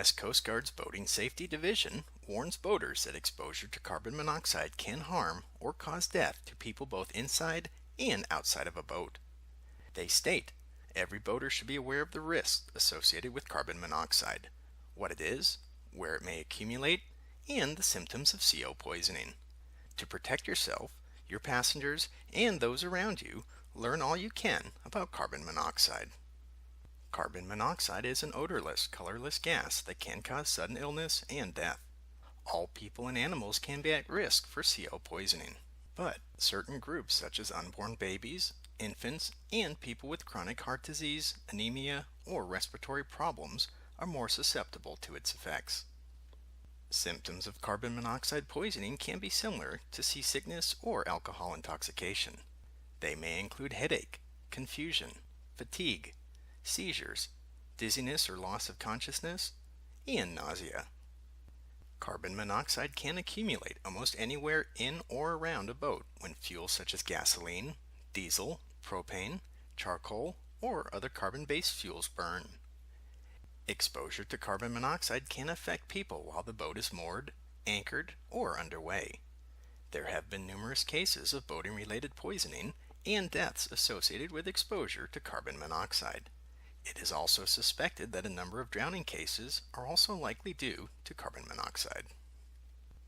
U.S. Coast Guard's Boating Safety Division warns boaters that exposure to carbon monoxide can harm or cause death to people both inside and outside of a boat. They state, every boater should be aware of the risks associated with carbon monoxide, what it is, where it may accumulate, and the symptoms of CO poisoning. To protect yourself, your passengers, and those around you, learn all you can about carbon monoxide. Carbon monoxide is an odorless, colorless gas that can cause sudden illness and death. All people and animals can be at risk for CO poisoning, but certain groups such as unborn babies, infants, and people with chronic heart disease, anemia, or respiratory problems are more susceptible to its effects. Symptoms of carbon monoxide poisoning can be similar to seasickness or alcohol intoxication. They may include headache, confusion, fatigue, seizures, dizziness or loss of consciousness, and nausea. Carbon monoxide can accumulate almost anywhere in or around a boat when fuels such as gasoline, diesel, propane, charcoal, or other carbon-based fuels burn. Exposure to carbon monoxide can affect people while the boat is moored, anchored, or underway. There have been numerous cases of boating-related poisoning and deaths associated with exposure to carbon monoxide. It is also suspected that a number of drowning cases are also likely due to carbon monoxide.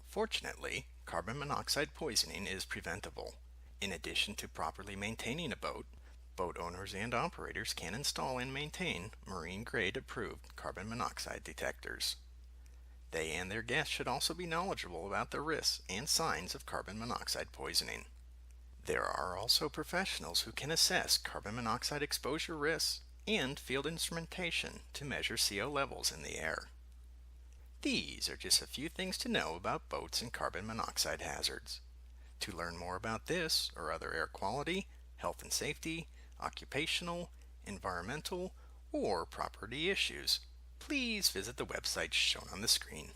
Fortunately, carbon monoxide poisoning is preventable. In addition to properly maintaining a boat, boat owners and operators can install and maintain marine-grade approved carbon monoxide detectors. They and their guests should also be knowledgeable about the risks and signs of carbon monoxide poisoning. There are also professionals who can assess carbon monoxide exposure risks and field instrumentation to measure CO levels in the air. These are just a few things to know about boats and carbon monoxide hazards. To learn more about this or other air quality, health and safety, occupational, environmental, or property issues, please visit the website shown on the screen.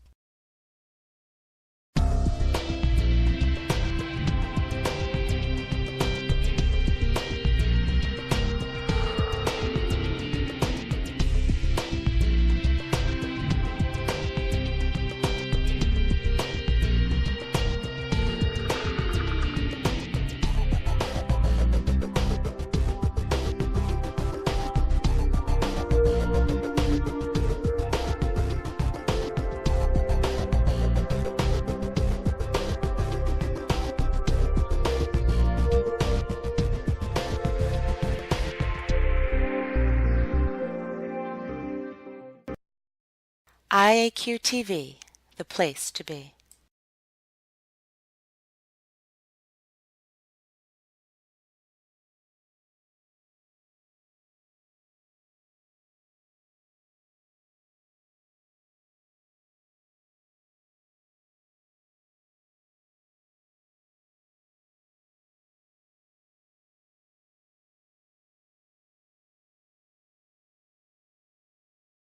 IAQ TV, the place to be.